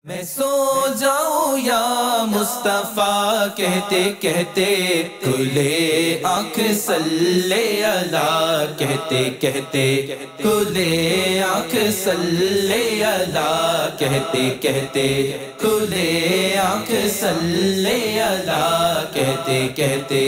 میں سو جاؤں یا مصطفیٰ کہتے کہتے کھلے آنکھ صلی اللہ کہتے کہتے کھلے آنکھ صلی اللہ کہتے کہتے کھلے آنکھ صلی اللہ کہتے کہتے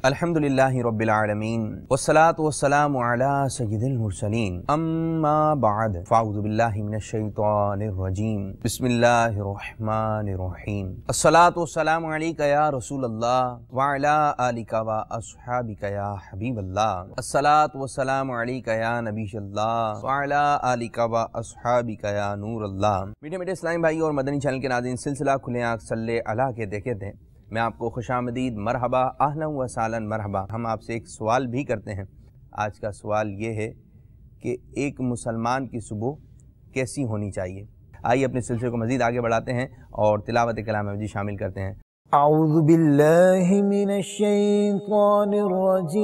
الحمدللہ رب العالمین والصلاة والسلام علی سید المرسلین اما بعد فاعوذ باللہ من الشیطان الرجیم بسم اللہ الرحمن الرحیم الصلاة والسلام علیکہ یا رسول اللہ وعلی آلکہ و اصحابکہ یا حبیب اللہ الصلاة والسلام علیکہ یا نبی اللہ وعلی آلکہ و اصحابکہ یا نور اللہ۔ میٹھے میٹھے اسلامی بھائی اور مدنی چینل کے ناظرین، سلسلہ کھلے آنکھ صلی اللہ کے دیکھتے ہیں، میں آپ کو خوش آمدید، مرحبا، اہلا و سہلا، مرحبا۔ ہم آپ سے ایک سوال بھی کرتے ہیں۔ آج کا سوال یہ ہے کہ ایک مسلمان کی صبح کیسی ہونی چاہیے؟ آئیے اپنے سلسلے کو مزید آگے بڑھاتے ہیں اور تلاوت کلام مجید شامل کرتے ہیں۔ اعوذ باللہ من الشیطان الرجیم،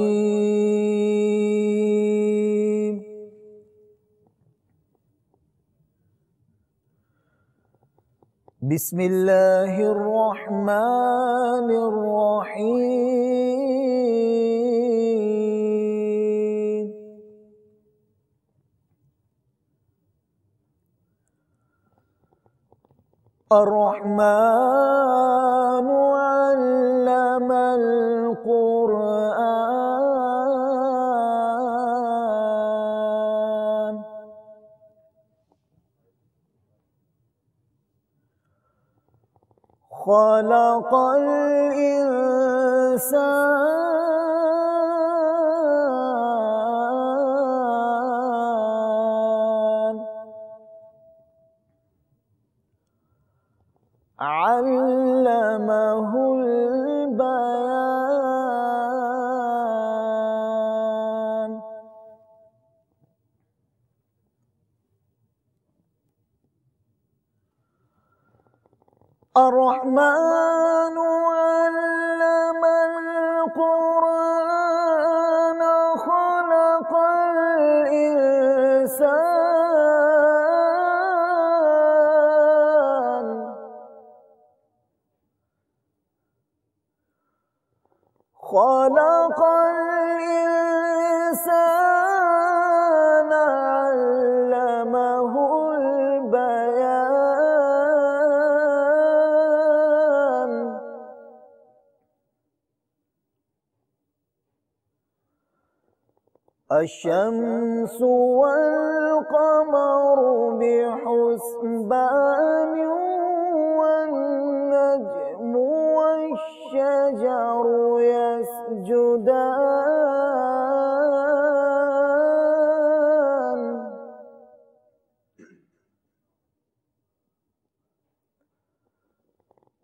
بسم اللہ الرحمن الرحیم، الرحمن علم القرآن، خلق الإنسان، علمه البيان، الرحمن علم القرآن، خلق الإنسان، خلق الإنسان، علمه البيان، الشمس والقمر بحسبان، والنجم والشجر يسجدان،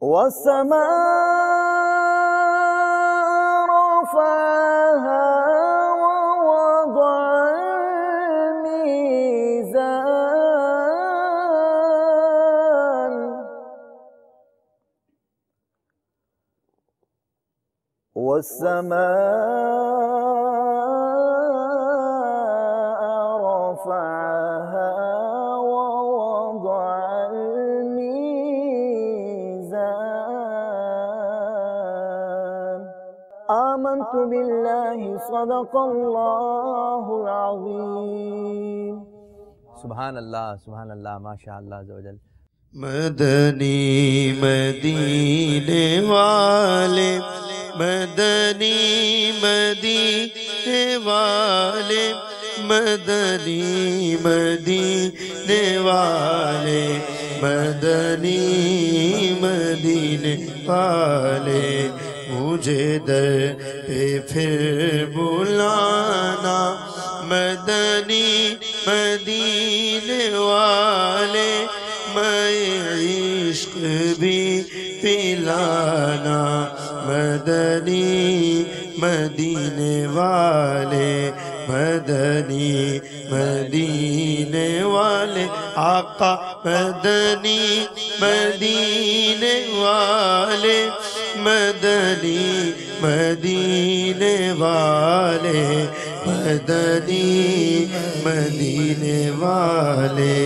والسماء رفعها ووضع الميزان، والسماء رفعها ووضع الميزان، آمنت بالله صدق اللہ العظیم۔ سبحان اللہ، سبحان اللہ، ماشاء اللہ عز و جل۔ مدنی مدینے والے، مدنی مدینے والے، مدنی مدینے والے، مدنی مدینے والے، مجھے در پہ پھر بلانا، مدنی مدینے والے، میں عشق بھی پلانا، مدنی مدینے والے، مدنی مدینے والے، آقا مدنی مدینے والے، مدنی مدینے والے، مدنی مدینے والے،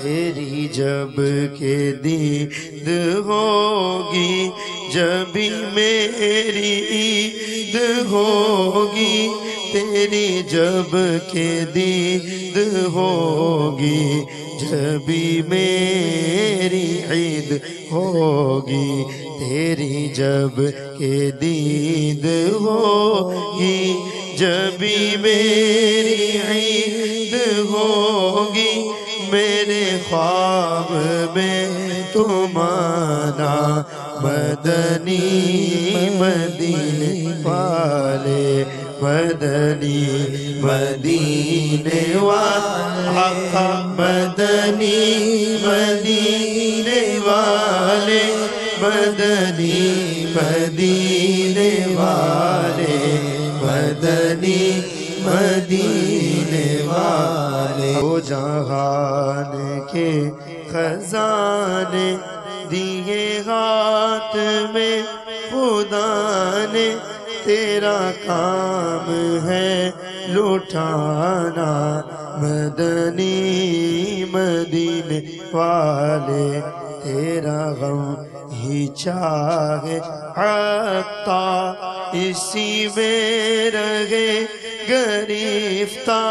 تیری جب کہ دید ہوگی جبھی میری عید ہوگی، تیری جب کہ دید ہوگی جبھی میری عید ہوگی، تیری جب کہ دید ہوگی جبھی میری عید ہوگی، میرے خواب میں تم آنا مدنی مدینے والے، مدنی مدینے والے، مدنی مدینے والے، مدنی مدینے والے، مدنی مدینے والے۔ او جہان کے خزانے دیے ہاتھ میں خدا نے، تیرا کام ہے لٹانا مدنی مدینے والے، تیرا غم ہی چاہے عطا اسی میں رہے گرفتہ،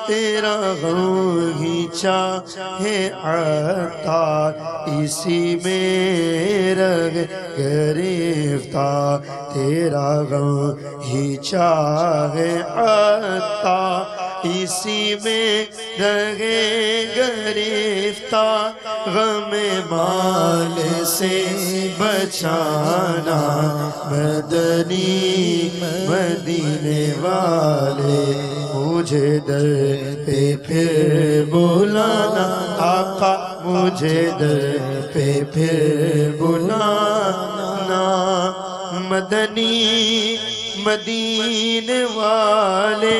تیرا غم ہی چاہے عطا اسی میں رہے گرفتہ، تیرا غم ہی چاہے عطا اسی میں رہے گرفتہ، غم مال سے بچانا مدنی مدینے والے، مجھے در پہ پھر بلانا آقا، مجھے در پہ پھر بلانا مدنی مدینے والے،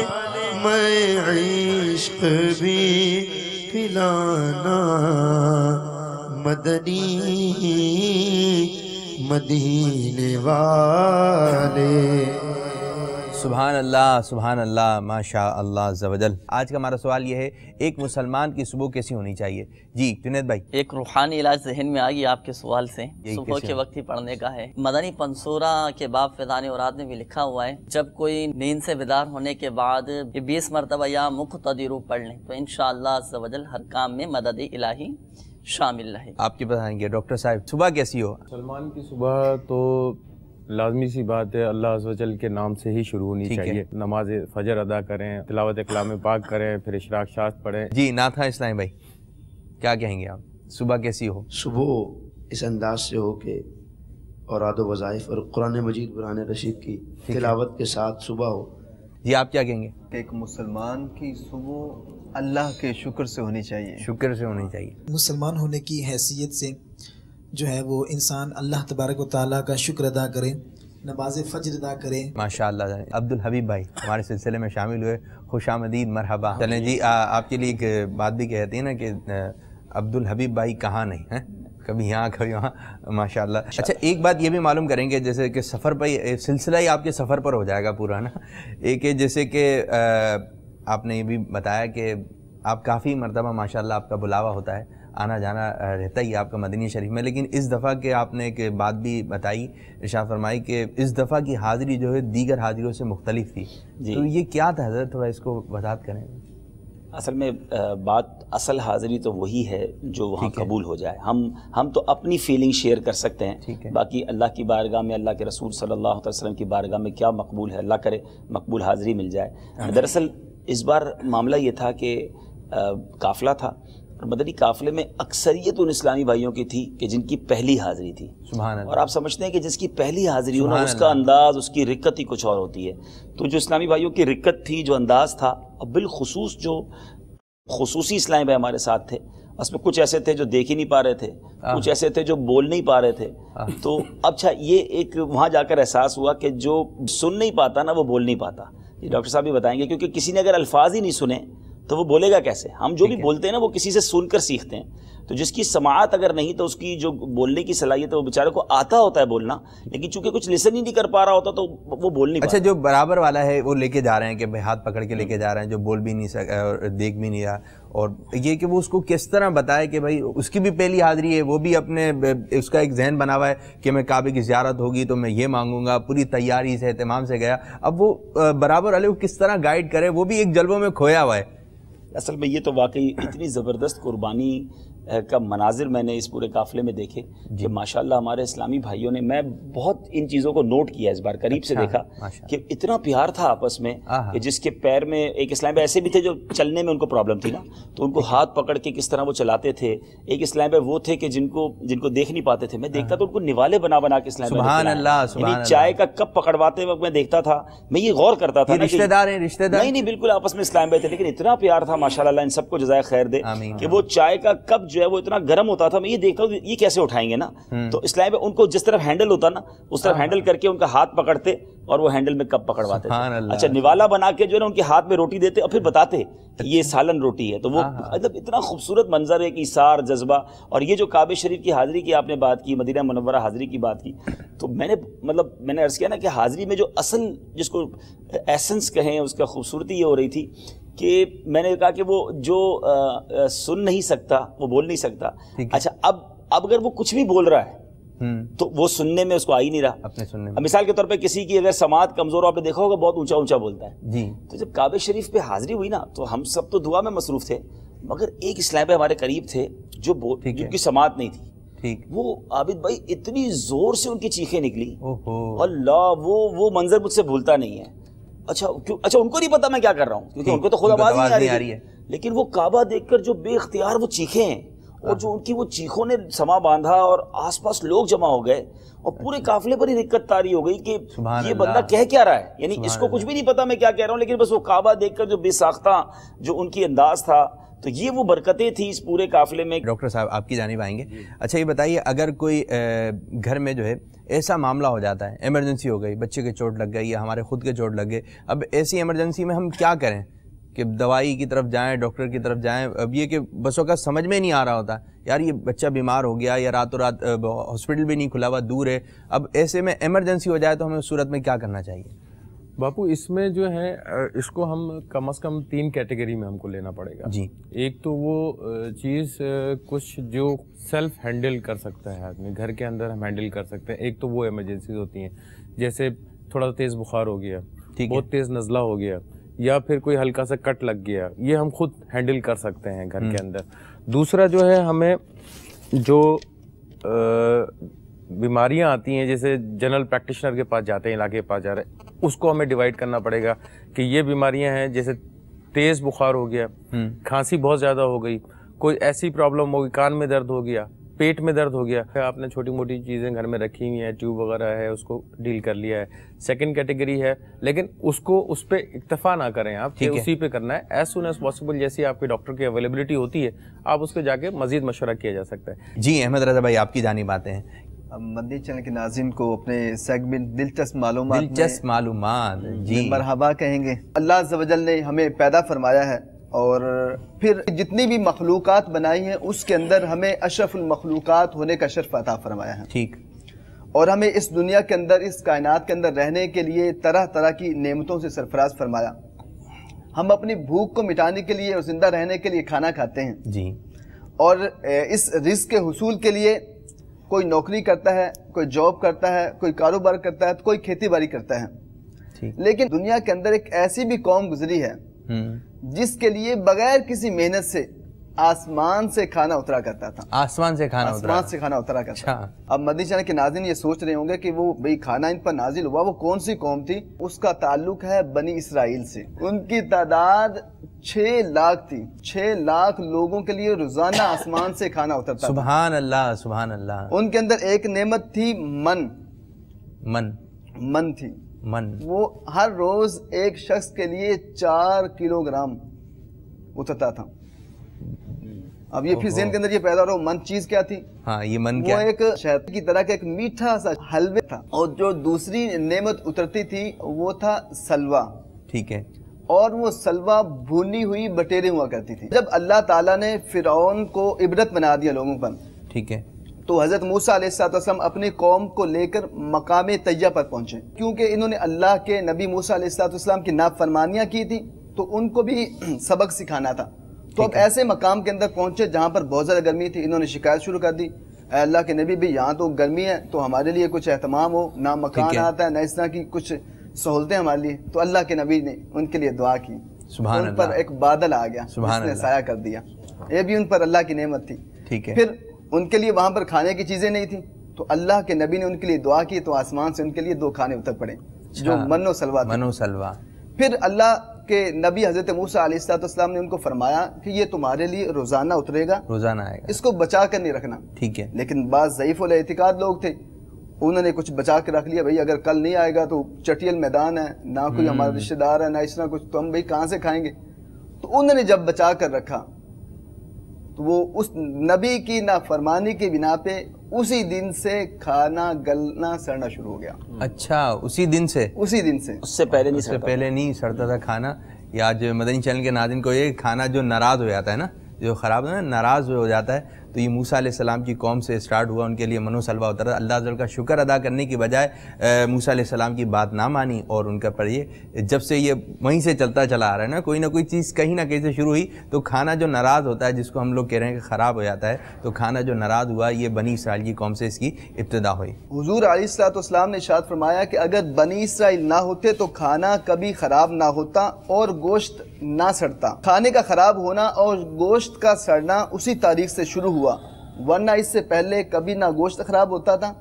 میں عشق بھی پلانا مدنی مدینے والے۔ سبحان اللہ سبحان اللہ، ماشاء اللہ عز و جل۔ آج کا ہمارا سوال یہ ہے، ایک مسلمان کی صبح کیسی ہونی چاہیے؟ جی جنید بھائی۔ ایک روحانی علاج ذہن میں آئی آپ کے سوال سے، صبح کے وقت ہی پڑھنے کا ہے۔ مدنی پنصورہ کے باب فیضان اوراد میں بھی لکھا ہوا ہے، جب کوئی نیند سے بیدار ہونے کے بعد یہ 20 مرتبہ یا مقتدرو پڑھ لیں تو انشاءاللہ عز و جل ہر کام میں مدد الہی شامل رہے۔ آپ کی بتائیں گے ڈاکٹر صاحب، صبح کیسی ہو؟ مسلمان کی صبح تو لازمی سی بات ہے اللہ عز و جل کے نام سے ہی شروع ہونی چاہیے، نماز فجر ادا کریں، تلاوت کلام پاک کریں، پھر اشراق شاست پڑھیں۔ جی ناتھا اسلام بھائی کیا کہیں گے آپ، صبح کیسی ہو؟ صبح اس انداز سے ہو کہ اوراد و وظائف اور قرآن مجید قرآن رشید کی تلاوت کے ساتھ صبح ہو۔ جی آپ کیا کہیں گے؟ ایک مسلمان کی صبح اللہ کے شکر سے ہونی چاہیے، شکر سے ہونی چاہیے۔ مسلمان ہونے کی حیثیت سے جو ہے وہ انسان اللہ تبارک و تعالیٰ کا شکر ادا کرے، نماز فجر ادا کرے۔ ماشاءاللہ۔ عبدالحبیب بھائی ہمارے سلسلے میں شامل ہوئے، خوش آمدید، مرحبا۔ چلیں جی آپ کے لیے ایک بات بھی کہتے ہیں نا کہ عبدالحبیب بھائی کہاں نہیں ہیں، کبھی یہاں کبھی وہاں، ماشاءاللہ۔ اچھا ایک بات یہ بھی معلوم کریں گے، جیسے کہ سفر پہ سلسلہ ہی آپ کے سفر پر ہو جائے گا پورا نا، ایک جیسے کہ آپ نے یہ بھی بتایا کہ آپ کافی مرتبہ ماشاءاللہ آپ کا بلاوا ہوتا ہے، آنا جانا رہتا ہی آپ کا مدنی شریف میں، لیکن اس دفعہ کہ آپ نے ایک بات بھی بتائی، ارشاد فرمائی کہ اس دفعہ کی حاضری جو ہے دیگر حاضریوں سے مختلف تھی، تو یہ کیا تھا حضرت، تھوڑا اس کو وضاحت کریں۔ اصل میں بات اصل حاضری تو وہی ہے جو وہاں قبول ہو جائے، ہم تو اپنی فیلنگ شیئر کر سکتے ہیں، باقی اللہ کی بارگاہ میں، اللہ کے رسول صلی اللہ علیہ وسلم کی بارگاہ میں کیا مقبول ہے، اللہ کرے مقبول حاضری مل جائے۔ دراصل اس بار معاملہ یہ تھا کہ قافلہ تھا، اور مدنی قافلے میں اکثریت ان اسلامی بھائیوں کی تھی کہ جن کی پہلی حاضری تھی، اور آپ سمجھتے ہیں کہ جس کی پہلی حاضری ہو نا، اس کا انداز، اس کی رکت ہی کچھ اور ہوتی ہے۔ تو جو اسلامی بھائیوں کی رکت تھی، جو انداز تھا، اور بالخصوص جو خصوصی اسلامی بھائی ہمارے ساتھ تھے، اس میں کچھ ایسے تھے جو دیکھ ہی نہیں پا رہے تھے، کچھ ایسے تھے جو بول نہیں پا رہے تھے، تو اچھا یہ ایک وہاں جا کر احساس ہوا کہ جو سن نہیں پاتا نا وہ بول نہیں پاتا۔ یہ ڈاکٹر صاحب بھی بتائیں گے، کیونکہ کسی نے اگر الفاظ ہی نہیں سنے تو وہ بولے گا کیسے؟ ہم جو بھی بولتے ہیں نا وہ کسی سے سن کر سیکھتے ہیں. تو جس کی سماعت اگر نہیں تو اس کی جو بولنے کی صلاحیت ہے وہ بیچارے کو آتا ہوتا ہے بولنا، لیکن چونکہ کچھ لسن ہی نہیں کر پا رہا ہوتا تو وہ بول نہیں پاتا. اچھا جو برابر والا ہے وہ لے کے جا رہے ہیں کہ بھائی ہاتھ پکڑ کے لے کے جا رہے ہیں، جو بول بھی نہیں سکا اور دیکھ بھی نہیں رہا، اور یہ کہ وہ اس کو کس طرح بتائے کہ بھائی اس کی بھی پہلی حاضری ہے، وہ بھی اپنے اس کا ایک ذہن بنا ہوا ہے کہ میں کعبے کی زیارت ہوگی تو میں یہ مانگوں گا، پوری تیاری سے اہتمام سے گیا. اب وہ برابر والے کو کس طرح گائیڈ کرے، وہ بھی ایک جلووں میں کھویا ہوا ہے. اصل میں یہ تو واقعی اتنی زبردست قربانی کا مناظر میں نے اس پورے قافلے میں دیکھے کہ ماشاءاللہ ہمارے اسلامی بھائیوں نے، میں بہت ان چیزوں کو نوٹ کیا اس بار قریب سے دیکھا کہ اتنا پیار تھا آپس میں کہ جس کے پیر میں ایک اسلام ایسے بھی تھے جو چلنے میں ان کو پرابلم تھی نا، تو ان کو ہاتھ پکڑ کے کس طرح وہ چلاتے تھے. ایک اسلام وہ تھے کہ جن کو دیکھ نہیں پاتے تھے، میں دیکھتا تو ان کو نوالے بنا بنا کے اسلام سبحان اللہ، سبحان اللہ، چائے کا کپ پکڑواتے وقت میں دیکھتا تھا، میں یہ غور کرتا تھا رشتہ دار ہیں، رشتہ دار نہیں بالکل آپس میں اسلام تھے، لیکن اتنا پیار تھا ماشاءاللہ، اللہ ان سب کو جزائے خیر دے کہ وہ چائے کا کپ جو ہے وہ اتنا گرم ہوتا تھا، میں یہ دیکھتا ہوں یہ کیسے اٹھائیں گے نا. تو اسلام میں ان کو جس طرف ہینڈل ہوتا نا اس طرف ہینڈل کر کے ان کا ہاتھ پکڑتے اور وہ ہینڈل میں کپ پکڑواتے تھے. اچھا نوالا بنا کے جو ہے نا ان کے ہاتھ میں روٹی دیتے اور پھر بتاتے کہ یہ سالن روٹی ہے. تو وہ مطلب اتنا خوبصورت منظر ہے کہ ایثار جذبہ. اور یہ جو کعبہ شریف کی حاضری کی آپ نے بات کی، مدینہ منورہ حاضری کی بات کی، تو میں نے عرض کیا نا کہ حاضری میں جو اصل جس کو ایسنس کہیں اس کا خوبصورتی یہ ہو رہی تھی کہ میں نے کہا کہ وہ جو سن نہیں سکتا وہ بول نہیں سکتا. اچھا اب اگر وہ کچھ بھی بول رہا ہے تو وہ سننے میں اس کو آ ہی نہیں رہا. اپنے سننے میں مثال کے طور پہ کسی کی اگر سماعت کمزور ہو، آپ نے دیکھا ہوگا بہت اونچا اونچا بولتا ہے جی. تو جب کعبہ شریف پہ حاضری ہوئی نا تو ہم سب تو دعا میں مصروف تھے، مگر ایک اسلام پہ ہمارے قریب تھے جن کی سماعت نہیں تھی. وہ عابد بھائی اتنی زور سے ان کی چیخیں نکلی، اللہ وہ منظر مجھ سے بھولتا نہیں ہے. اچھا ان کو نہیں پتا میں کیا کر رہا ہوں کیونکہ ان کو تو خود آواز نہیں آ رہی ہے، لیکن وہ کعبہ دیکھ کر جو بے اختیار وہ چیخیں ہیں اور جو ان کی وہ چیخوں نے سما باندھا اور آس پاس لوگ جمع ہو گئے اور پورے قافلے پر ہی رکت طاری ہو گئی کہ یہ بندہ کہہ کیا رہا ہے. یعنی اس کو کچھ بھی نہیں پتا میں کیا کہہ رہا ہوں، لیکن بس وہ کعبہ دیکھ کر جو بے ساختہ جو ان کی انداز تھا، تو یہ وہ برکتیں تھی اس پورے قافلے میں. ڈاکٹر صاحب آپ کی جانب آئیں گے. اچھا یہ بتائیے اگر کوئی گھر میں جو ہے ایسا معاملہ ہو جاتا ہے، ایمرجنسی ہو گئی، بچے کے چوٹ لگ گئی یا ہمارے خود کے چوٹ لگ گئے، اب ایسی ایمرجنسی میں ہم کیا کریں کہ دوائی کی طرف جائیں، ڈاکٹر کی طرف جائیں؟ اب یہ کہ بسوں کا سمجھ میں نہیں آ رہا ہوتا یار یہ بچہ بیمار ہو گیا یا راتوں رات ہاسپٹل بھی نہیں کھلا ہوا، دور ہے، اب ایسے میں ایمرجنسی ہو جائے تو ہمیں اس صورت میں کیا کرنا چاہیے؟ باپو اس میں جو ہے اس کو ہم کم از کم 3 کیٹیگری میں ہم کو لینا پڑے گا جی. ایک تو وہ چیز کچھ جو سیلف ہینڈل کر سکتا ہے آدمی، گھر کے اندر ہم ہینڈل کر سکتے ہیں. ایک تو وہ ایمرجنسیز ہوتی ہیں جیسے تھوڑا تیز بخار ہو گیا، بہت تیز نزلہ ہو گیا، یا پھر کوئی ہلکا سا کٹ لگ گیا، یہ ہم خود ہینڈل کر سکتے ہیں گھر کے اندر. دوسرا جو ہے ہمیں جو بیماریاں آتی ہیں جیسے جنرل پریکٹیشنر کے پاس جاتے ہیں، علاقے کے پاس جا رہے ہیں، اس کو ہمیں ڈیوائڈ کرنا پڑے گا کہ یہ بیماریاں ہیں جیسے تیز بخار ہو گیا، کھانسی بہت زیادہ ہو گئی، کوئی ایسی پرابلم ہوگی، کان میں درد ہو گیا، پیٹ میں درد ہو گیا، آپ نے چھوٹی موٹی چیزیں گھر میں رکھی ہوئی ہیں، ٹیوب وغیرہ ہے، اس کو ڈیل کر لیا ہے. سیکنڈ کیٹیگری ہے، لیکن اس پہ اکتفا نہ کریں آپ کہ اسی پہ کرنا ہے. ایز سون ایز پاسبل جیسی آپ کے ڈاکٹر کی اویلیبلٹی ہوتی ہے آپ اس کو جا کے مزید مشورہ کیا جا سکتا ہے. جی احمد رضا بھائی آپ کی جانب آتے ہیں. مدنی چینل کے ناظرین کو اپنے سیگمنٹ دلچسپ معلومات جی مرحبا کہیں گے. اللہ عز و جل نے ہمیں پیدا فرمایا ہے اور پھر جتنی بھی مخلوقات بنائی ہیں اس کے اندر ہمیں اشرف المخلوقات ہونے کا شرف عطا فرمایا ہے. ٹھیک. اور ہمیں اس دنیا کے اندر، اس کائنات کے اندر رہنے کے لیے طرح طرح کی نعمتوں سے سرفراز فرمایا. ہم اپنی بھوک کو مٹانے کے لیے اور زندہ رہنے کے لیے کھانا کھاتے ہیں جی، اور اس رزق کے حصول کے لیے کوئی نوکری کرتا ہے، کوئی جاب کرتا ہے، کوئی کاروبار کرتا ہے، تو کوئی کھیتی باڑی کرتا ہے. لیکن دنیا کے اندر ایک ایسی بھی قوم گزری ہے جس کے لیے بغیر کسی محنت سے آسمان سے کھانا اترا کرتا تھا. آسمان سے کھانا اترا کرتا تھا. اب مدنی چینل کے ناظرین یہ سوچ رہے ہوں گے کہ وہ بھئی کھانا ان پر نازل ہوا، وہ کون سی قوم تھی؟ اس کا تعلق ہے بنی اسرائیل سے. ان کی تعداد 6 لاکھ تھی. 6 لاکھ لوگوں کے لیے روزانہ آسمان سے کھانا اترتا تھا. سبحان اللہ سبحان اللہ. ان کے اندر ایک نعمت تھی من تھی. وہ ہر روز ایک شخص کے لیے 4 کلو گرام اترتا تھا. اب یہ پھر ذہن کے اندر یہ پیدا ہو رہا من چیز کیا تھی؟ ہاں یہ من کیا؟ وہ ایک شہد کی طرح کا ایک میٹھا سا حلوہ تھا. اور جو دوسری نعمت اترتی تھی وہ تھا سلوہ. ٹھیک ہے. اور وہ سلوا بھونی ہوئی بٹیرے ہوا کرتی تھی۔ جب اللہ تعالیٰ نے فرعون کو عبرت بنا دیا لوگوں پر، ٹھیک ہے، تو حضرت موسیٰ علیہ السلام اپنی قوم کو لے کر مقام طیہ پر پہنچے، کیونکہ انہوں نے اللہ کے نبی موسیٰ علیہ السلام کی نافرمانیاں کی تھی، تو ان کو بھی سبق سکھانا تھا۔ تو اب ایسے مقام کے اندر پہنچے جہاں پر بہت زیادہ گرمی تھی۔ انہوں نے شکایت شروع کر دی، اے اللہ کے نبی بھی یہاں تو گرمی ہے، تو ہمارے لیے کچھ اہتمام ہو، نہ مکان آتا ہے نہ اس طرح کی کچھ سہولتیں ہمارے لیے۔ تو اللہ کے نبی نے ان کے لیے دعا کی، سبحان ان پر ایک بادل آ گیا جس نے سایہ کر دیا، یہ بھی ان پر اللہ کی نعمت تھی۔ ٹھیک ہے، پھر ان کے لیے وہاں پر کھانے کی چیزیں نہیں تھیں، تو اللہ کے نبی نے ان کے لیے دعا کی، تو آسمان سے ان کے لیے 2 کھانے اتر پڑے جو من و سلوا تھے۔ من و سلوا۔ پھر اللہ کہ نبی حضرت موسیٰ علیہ السلام نے ان کو فرمایا کہ یہ تمہارے لیے روزانہ اترے گا، روزانہ آئے گا، اس کو بچا کر نہیں رکھنا۔ ٹھیک ہے، لیکن بعض ضعیف الاعتقاد لوگ تھے، انہوں نے کچھ بچا کے رکھ لیا، بھئی اگر کل نہیں آئے گا تو چٹیل میدان ہے، نہ کوئی ہمارا رشتہ دار ہے، نہ اس طرح کچھ، تو ہم بھئی کہاں سے کھائیں گے؟ تو انہوں نے جب بچا کر رکھا تو وہ اس نبی کی نافرمانی کی بنا پہ اسی دن سے کھانا گلنا سڑنا شروع ہو گیا۔ اچھا، اسی دن سے؟ اسی دن سے، اس سے پہلے نہیں اس سے پہلے نہیں سڑتا تھا کھانا۔ یا آج مدنی چینل کے ناظرین کو یہ کھانا جو ناراض ہو جاتا ہے نا، جو خراب ہے نا، ناراض ہو جاتا ہے، تو یہ موسیٰ علیہ السلام کی قوم سے اسٹارٹ ہوا، ان کے لیے من و سلوا اترا۔ اللہ تعالیٰ کا شکر ادا کرنے کی بجائے موسیٰ علیہ السلام کی بات نہ مانی، اور ان کا پر یہ جب سے یہ وہیں سے چلتا چلا آ رہا ہے نا، کوئی نہ کوئی چیز کہیں نہ کہیں سے شروع ہوئی، تو کھانا جو ناراض ہوتا ہے، جس کو ہم لوگ کہہ رہے ہیں کہ خراب ہو جاتا ہے، تو کھانا جو ناراض ہوا، یہ بنی اسرائیل کی قوم سے اس کی ابتدا ہوئی۔ حضور علیہ السلام نے ارشاد فرمایا کہ اگر بنی اسرائیل نہ ہوتے تو کھانا کبھی خراب نہ ہوتا اور گوشت نہ سڑتا۔ کھانے کا خراب ہونا اور گوشت کا سڑنا اسی تاریخ سے شروع ہوا، ورنہ اس سے پہلے کبھی نہ گوشت خراب ہوتا تھا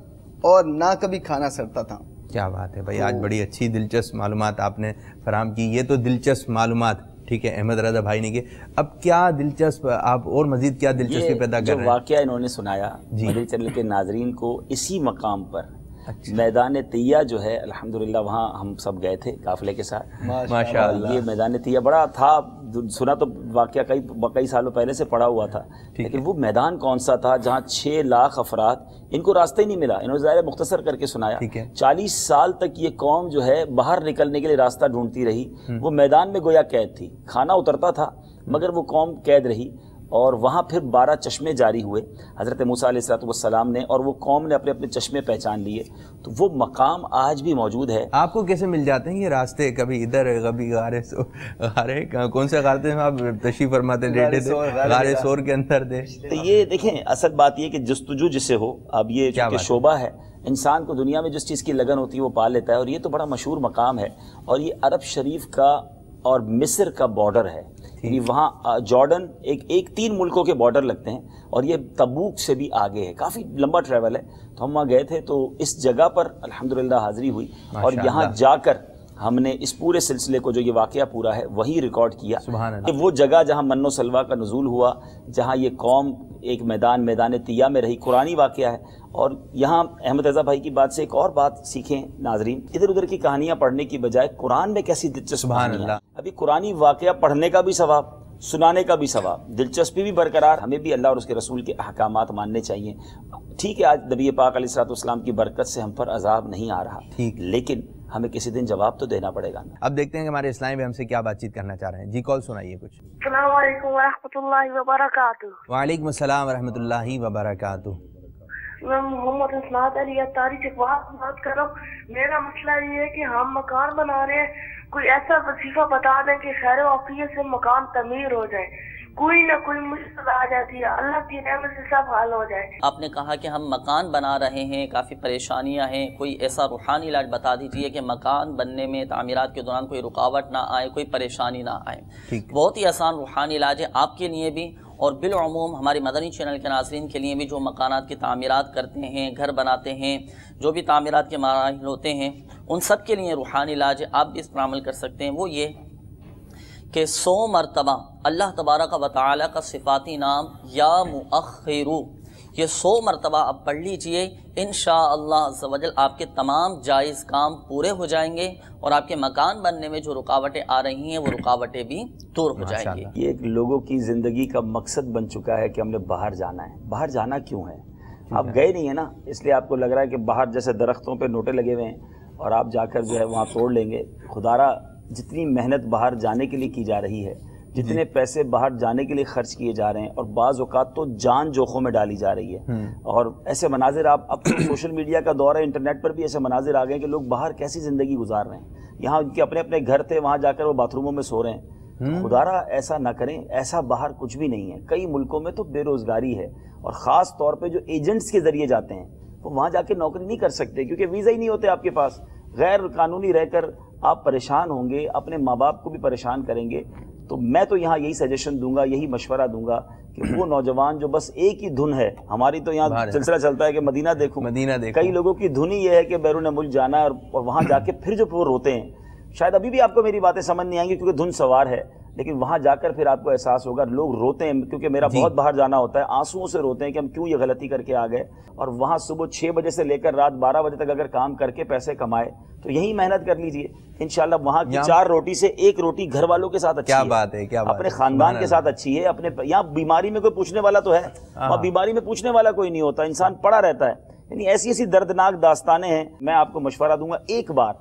اور نہ کبھی کھانا سڑتا تھا۔ کیا بات ہے بھائی، آج بڑی اچھی دلچسپ معلومات آپ نے فراہم کی۔ یہ تو دلچسپ معلومات ٹھیک ہے احمد رضا بھائی نے کی، اب کیا دلچسپ آپ اور مزید کیا دلچسپی پیدا کر رہے ہیں؟ جو واقعہ انہوں نے سنایا مدنی چینل کے ناظرین کو، اسی مقام پر میدان طیہ جو ہے، الحمدللہ وہاں ہم سب گئے تھے قافلے کے ساتھ، ماشاءاللہ۔ یہ میدان طیہ بڑا تھا، سنا تو واقعہ کئی سالوں پہلے سے پڑا ہوا تھا، لیکن وہ میدان کون سا تھا جہاں 6 لاکھ افراد، ان کو راستہ ہی نہیں ملا۔ انہوں نے ظاہر مختصر کر کے سنایا، 40 سال تک یہ قوم جو ہے باہر نکلنے کے لیے راستہ ڈھونڈتی رہی، وہ میدان میں گویا قید تھی، کھانا اترتا تھا مگر وہ قوم قید رہی، اور وہاں پھر 12 چشمے جاری ہوئے حضرت موسیٰ علیہ السلام نے، اور وہ قوم نے اپنے اپنے چشمے پہچان لیے۔ تو وہ مقام آج بھی موجود ہے۔ آپ کو کیسے مل جاتے ہیں یہ راستے؟ کبھی ادھر، کبھی غار کون سے غار تھے آپ تشریف فرماتے رہتے تھے؟ غار سور کے اندر تھے۔ تو یہ دیکھیں، اصل بات یہ کہ جستجو جسے ہو، اب یہ چونکہ شعبہ ہے، انسان کو دنیا میں جس چیز کی لگن ہوتی ہے وہ پا لیتا ہے، اور یہ تو بڑا مشہور مقام ہے، اور یہ عرب شریف کا اور مصر کا بارڈر ہے، یعنی وہاں جارڈن ایک 3 ملکوں کے بارڈر لگتے ہیں، اور یہ تبوک سے بھی آگے ہے، کافی لمبا ٹریول ہے۔ تو ہم وہاں گئے تھے، تو اس جگہ پر الحمدللہ حاضری ہوئی، اور یہاں جا کر ہم نے اس پورے سلسلے کو، جو یہ واقعہ پورا ہے، وہی ریکارڈ کیا کہ وہ جگہ جہاں من و سلوا کا نزول ہوا، جہاں یہ قوم ایک میدان طیہ میں رہی، قرآنی واقعہ ہے۔ اور یہاں احمد رضا بھائی کی بات سے ایک اور بات سیکھیں ناظرین، ادھر ادھر کی کہانیاں پڑھنے کی بجائے قرآن میں کیسی دلچسپ کہانیاں ہیں۔ ابھی قرآنی واقعہ پڑھنے کا بھی ثواب، سنانے کا بھی ثواب، دلچسپی بھی برقرار۔ ہمیں بھی اللہ اور اس کے رسول کے احکامات ماننے چاہیے۔ ٹھیک ہے، آج نبی پاک علیہ السلام کی برکت سے ہم پر عذاب نہیں آ رہا، لیکن ہمیں کسی دن جواب تو دینا پڑے گا۔ اب دیکھتے ہیں کہ ہمارے اسلامی بھی ہم سے کیا بات چیت کرنا چاہ رہے ہیں۔ جی کال سنائیے کچھ۔ السلام علیکم ورحمۃ اللہ وبرکاتہ۔ وعلیکم السلام ورحمۃ اللہ وبرکاتہ۔ میں محمد اسناد علی اتاری سے بات کر رہا ہوں۔ میرا مسئلہ یہ ہے کہ ہم مکان بنا رہے ہیں، کوئی ایسا وظیفہ بتا دیں کہ خیر و عافیت سے مکان تعمیر ہو جائے، کوئی نہ کوئی مشکل آ جاتی ہے، اللہ کی رحمت سے سب حل ہو جائے۔ آپ نے کہا کہ ہم مکان بنا رہے ہیں، کافی پریشانیاں ہیں، کوئی ایسا روحانی علاج بتا دیجیے کہ مکان بننے میں تعمیرات کے دوران کوئی رکاوٹ نہ آئے، کوئی پریشانی نہ آئے۔ بہت ہی آسان روحانی علاج ہے آپ کے لیے بھی، اور بالعموم ہماری مدنی چینل کے ناظرین کے لیے بھی، جو مکانات کی تعمیرات کرتے ہیں، گھر بناتے ہیں، جو بھی تعمیرات کے مراحل ہوتے ہیں، ان سب کے لیے روحانی علاج ہے، آپ بھی اس پر عمل کر سکتے ہیں۔ وہ یہ کہ 100 مرتبہ اللہ تبارک و تعالی کا صفاتی نام یا مؤخرو، یہ 100 مرتبہ آپ پڑھ لیجئے، انشاءاللہ عز و جل آپ کے تمام جائز کام پورے ہو جائیں گے، اور آپ کے مکان بننے میں جو رکاوٹیں آ رہی ہیں وہ رکاوٹیں بھی دور ہو جائیں گی۔ یہ ایک لوگوں کی زندگی کا مقصد بن چکا ہے کہ ہم نے باہر جانا ہے۔ باہر جانا کیوں ہے؟ آپ گئے نہیں ہیں نا، اس لیے آپ کو لگ رہا ہے کہ باہر جیسے درختوں پہ نوٹے لگے ہوئے ہیں اور آپ جا کر جو ہے وہاں توڑ لیں گے۔ خدا را جتنی محنت باہر جانے کے لیے کی جا رہی ہے، جتنے پیسے باہر جانے کے لیے خرچ کیے جا رہے ہیں، اور بعض اوقات تو جان جوخم میں ڈالی جا رہی ہے، اور ایسے مناظر اب تو سوشل میڈیا کا دور ہے، انٹرنیٹ پر بھی ایسے مناظر آ گئے کہ لوگ باہر کیسی زندگی گزار رہے ہیں، یہاں ان کے اپنے اپنے گھر تھے، وہاں جا کر وہ باتھ روموں میں سو رہے ہیں۔ خدا را ایسا نہ کریں، ایسا باہر کچھ بھی نہیں ہے۔ کئی ملکوں میں تو بے روزگاری ہے، اور خاص طور پہ جو ایجنٹس کے ذریعے جاتے ہیں وہ وہاں جا کے نوکری نہیں کر سکتے کیونکہ ویزا ہی نہیں ہوتے آپ کے پاس۔ غیر قانونی رہ کر آپ پریشان ہوں گے، اپنے ماں باپ کو بھی پریشان کریں گے۔ تو میں تو یہاں یہی سجیشن دوں گا، یہی مشورہ دوں گا کہ وہ نوجوان جو بس ایک ہی دھن ہے، ہماری تو یہاں سلسلہ چلتا ہے کہ مدینہ دیکھوں، کئی لوگوں کی دھن ہی یہ ہے کہ بیرون ملک جانا ہے، اور وہاں جا کے پھر جو وہ روتے ہیں، شاید ابھی بھی آپ کو میری باتیں سمجھ نہیں آئیں گی کیونکہ دھن سوار ہے، لیکن وہاں جا کر پھر آپ کو احساس ہوگا۔ لوگ روتے ہیں، کیونکہ میرا بہت باہر جانا ہوتا ہے، آنسوؤں سے روتے ہیں کہ ہم کیوں یہ غلطی کر کے آ گئے، اور وہاں صبح 6 بجے سے لے کر رات 12 بجے تک اگر کام کر کے پیسے کمائے تو یہی محنت کر لیجئے، انشاءاللہ وہاں کی 4 روٹی سے 1 روٹی گھر والوں کے ساتھ اچھی ہے، کیا بات ہے، اپنے خاندان کے ساتھ اچھی ہے، اپنے یہاں بیماری میں کوئی پوچھنے والا تو ہے، وہاں بیماری میں پوچھنے والا کوئی نہیں ہوتا، انسان پڑا رہتا ہے۔ یعنی ایسی ایسی دردناک داستانیں ہیں۔ میں آپ کو مشورہ دوں گا، ایک بار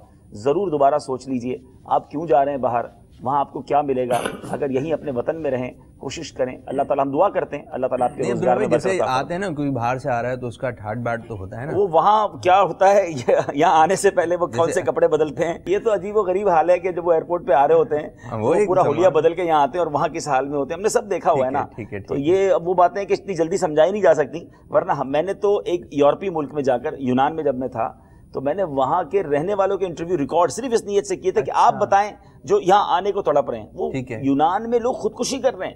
ضرور دوبارہ سوچ لیجئے آپ کیوں جا رہے ہیں باہر، وہاں آپ کو کیا ملے گا۔ اگر یہیں اپنے وطن میں رہیں، کوشش کریں، اللہ تعالیٰ، ہم دعا کرتے ہیں اللہ تعالیٰ آپ کے روزگار میں برکت عطا فرمائے۔ آتے ہیں نا، کوئی باہر سے آ رہا ہے تو اس کا ٹھاٹ باٹ تو ہوتا ہے نا، وہ وہاں کیا ہوتا ہے، یہاں آنے سے پہلے وہ کون سے کپڑے بدلتے ہیں، یہ تو عجیب و غریب حال ہے کہ جب وہ ایئرپورٹ پہ آ رہے ہوتے ہیں وہ پورا حلیہ بدل کے یہاں آتے ہیں اور وہاں کس حال میں ہوتے ہیں، ہم نے سب دیکھا ہوا ہے نا۔ تو یہ اب وہ باتیں ہیں کہ اتنی جلدی سمجھائی نہیں جا سکتی، ورنہ میں نے تو ایک یورپی ملک میں جا کر، یونان میں جب میں تھا تو میں نے وہاں کے رہنے والوں کے انٹرویو ریکارڈ صرف اس نیت سے کیے تھے کہ آپ بتائیں جو یہاں آنے کو تڑپ رہے ہیں، وہ یونان میں لوگ خودکشی کر رہے ہیں،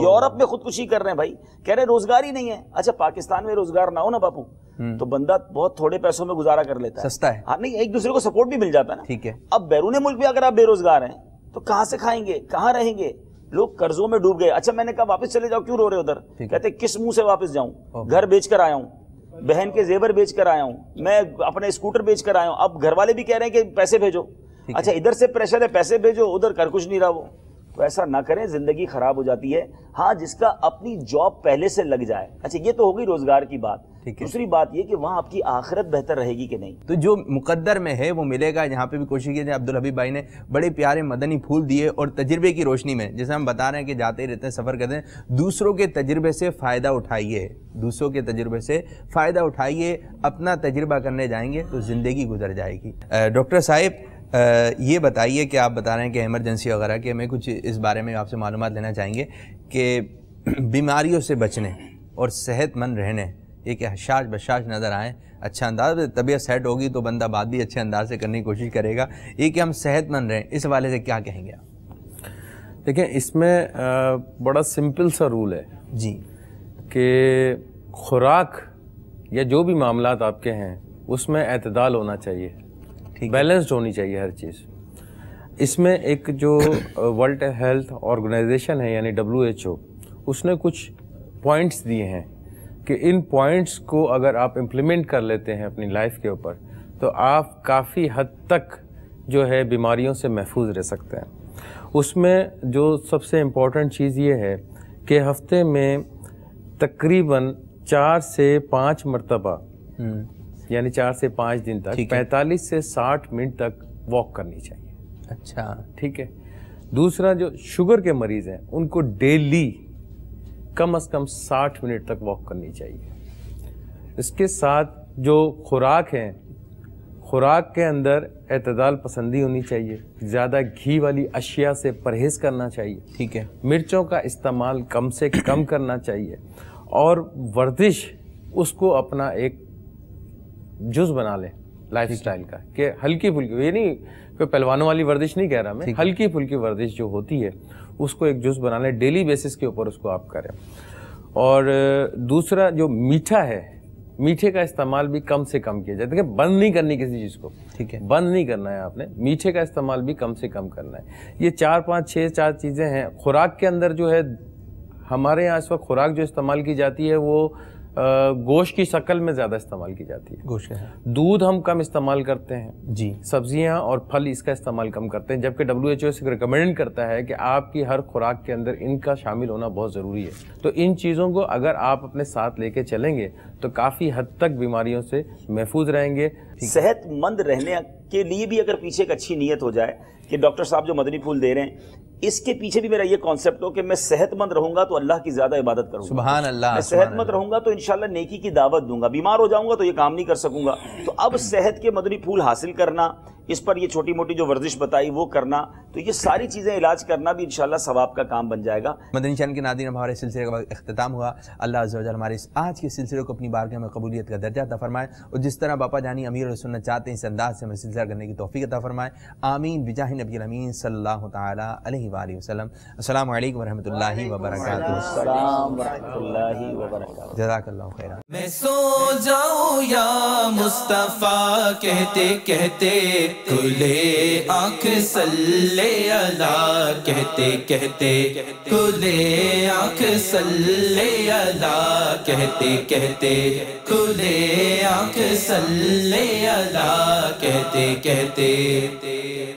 یورپ میں خودکشی کر رہے ہیں، بھائی کہہ رہے ہیں روزگار ہی نہیں ہے۔ اچھا پاکستان میں روزگار نہ ہو نا باپو تو بندہ بہت تھوڑے پیسوں میں گزارا کر لیتا ہے، سستا ہے، ہاں نہیں، ایک دوسرے کو سپورٹ بھی مل جاتا ہے نا۔ ٹھیک ہے، اب بیرون ملک بھی اگر آپ بے روزگار ہیں تو کہاں سے کھائیں گے، کہاں رہیں گے، لوگ قرضوں میں ڈوب گئے۔ اچھا میں نے کہا واپس چلے جاؤ، کیوں رو رہے ادھر، کہتے کس منہ سے واپس جاؤں، گھر بیچ کر آیا ہوں، بہن کے زیور بیچ کر آیا ہوں، میں اپنے اسکوٹر بیچ کر آیا ہوں، اب گھر والے بھی کہہ رہے ہیں کہ پیسے بھیجو، اچھا ادھر سے پریشر ہے پیسے بھیجو، ادھر کر کچھ نہیں رہا وہ۔ تو ایسا نہ کریں، زندگی خراب ہو جاتی ہے۔ ہاں جس کا اپنی جاب پہلے سے لگ جائے، اچھا یہ تو ہوگی روزگار کی بات، دوسری بات یہ کہ وہاں آپ کی آخرت بہتر رہے گی کہ نہیں۔ تو جو مقدر میں ہے وہ ملے گا۔ یہاں پہ بھی کوشش کی، عبدالحبیب بھائی نے بڑے پیارے مدنی پھول دیے، اور تجربے کی روشنی میں جیسے ہم بتا رہے ہیں کہ جاتے ہی رہتے ہیں، سفر کرتے ہیں، دوسروں کے تجربے سے فائدہ اٹھائیے، دوسروں کے تجربے سے فائدہ اٹھائیے، اپنا تجربہ کرنے جائیں گے تو زندگی گزر جائے گی۔ ڈاکٹر صاحب یہ بتائیے کہ آپ بتا رہے ہیں کہ ایمرجنسی وغیرہ کے، ہمیں کچھ اس بارے میں آپ سے معلومات لینا چاہیں گے کہ بیماریوں سے بچنے اور صحت مند رہنے، ایک حشاش بشاش نظر آئیں، اچھا انداز، طبیعت سیٹ ہوگی تو بندہ بات بھی اچھے انداز سے کرنے کی کوشش کرے گا، یہ کہ ہم صحت مند رہیں، اس حوالے سے کیا کہیں گے آپ؟ دیکھیں اس میں بڑا سمپل سا رول ہے جی، کہ خوراک یا جو بھی معاملات آپ کے ہیں اس میں اعتدال ہونا چاہیے، بیلنسڈ ہونی چاہیے ہر چیز۔ اس میں ایک جو ورلڈ ہیلتھ آرگنائزیشن ہے یعنی WHO، اس نے کچھ پوائنٹس دیے ہیں کہ ان پوائنٹس کو اگر آپ امپلیمنٹ کر لیتے ہیں اپنی لائف کے اوپر تو آپ کافی حد تک جو ہے بیماریوں سے محفوظ رہ سکتے ہیں۔ اس میں جو سب سے امپورٹنٹ چیز یہ ہے کہ ہفتے میں تقریباً 4 سے 5 مرتبہ یعنی 4 سے 5 دن تک 45 سے 60 منٹ تک واک کرنی چاہیے۔ اچھا ٹھیک ہے۔ دوسرا جو شوگر کے مریض ہیں ان کو ڈیلی کم از کم 60 منٹ تک واک کرنی چاہیے۔ اس کے ساتھ جو خوراک ہیں، خوراک کے اندر اعتدال پسندی ہونی چاہیے، زیادہ گھی والی اشیاء سے پرہیز کرنا چاہیے، ٹھیک ہے، مرچوں کا استعمال کم سے کم کرنا چاہیے، اور ورزش اس کو اپنا ایک جز بنا لیں لائف سٹائل کا، کہ ہلکی پھلکی، یہ نہیں کوئی پہلوانوں والی ورزش نہیں کہہ رہا میں، ہلکی پھلکی ورزش جو ہوتی ہے اس کو ایک جز بنا لیں، ڈیلی بیسس کے اوپر اس کو آپ کریں۔ اور دوسرا جو میٹھا ہے، میٹھے کا استعمال بھی کم سے کم کیا جائے، دیکھیں بند نہیں کرنی کسی چیز کو، ٹھیک ہے، بند نہیں کرنا ہے آپ نے، میٹھے کا استعمال بھی کم سے کم کرنا ہے۔ یہ 4 5 6 4 چیزیں ہیں۔ خوراک کے اندر جو ہے ہمارے یہاں اس وقت خوراک جو استعمال کی جاتی ہے وہ گوشت کی شکل میں زیادہ استعمال کی جاتی ہے، گوشت، دودھ ہم کم استعمال کرتے ہیں جی، سبزیاں اور پھل اس کا استعمال کم کرتے ہیں، جبکہ WHO سے ریکمینڈ کرتا ہے کہ آپ کی ہر خوراک کے اندر ان کا شامل ہونا بہت ضروری ہے۔ تو ان چیزوں کو اگر آپ اپنے ساتھ لے کے چلیں گے تو کافی حد تک بیماریوں سے محفوظ رہیں گے۔ صحت مند رہنے کے لیے بھی اگر پیچھے ایک اچھی نیت ہو جائے کہ ڈاکٹر صاحب جو مدنی پھول دے رہے ہیں اس کے پیچھے بھی میرا یہ کانسیپٹ ہو کہ میں صحت مند رہوں گا تو اللہ کی زیادہ عبادت کروں گا، سبحان اللہ، میں صحت مند رہوں گا تو انشاءاللہ نیکی کی دعوت دوں گا، بیمار ہو جاؤں گا تو یہ کام نہیں کر سکوں گا. تو اب صحت کے مدنی پھول حاصل کرنا، اس پر یہ چھوٹی موٹی جو ورزش بتائی وہ کرنا، تو یہ ساری چیزیں علاج کرنا بھی انشاءاللہ ثواب کا کام بن جائے گا. مدنی چینل کے ناظرین، ہمارے سلسلے کا اختتام ہوا. اللہ عز و جل ہمارے اس آج کے سلسلے کو اپنی بارگاہ میں قبولیت کا درجہ عطا فرمائے، اور جس طرح باپا جانی امیر السنت چاہتے ہیں اس انداز سے ہمیں سلسلہ کرنے کی توفیق عطا فرمائے. آمین بجاہ نبی الامین صلی اللہ تعالی علیہ وآلہ وسلم. السلام علیکم ورحمۃ اللہ وبرکاتہ. السلام ورحمۃ اللہ وبرکاتہ. جزاک اللہ خیرا. میں سو جاؤں یا مصطفیٰ کہتے کہتے کھلے آنکھ صلی اللہ کہتے کہتے کھلے آنکھ صلی اللہ کہتے کہتے کھلے آنکھ صلی اللہ کہتے کہتے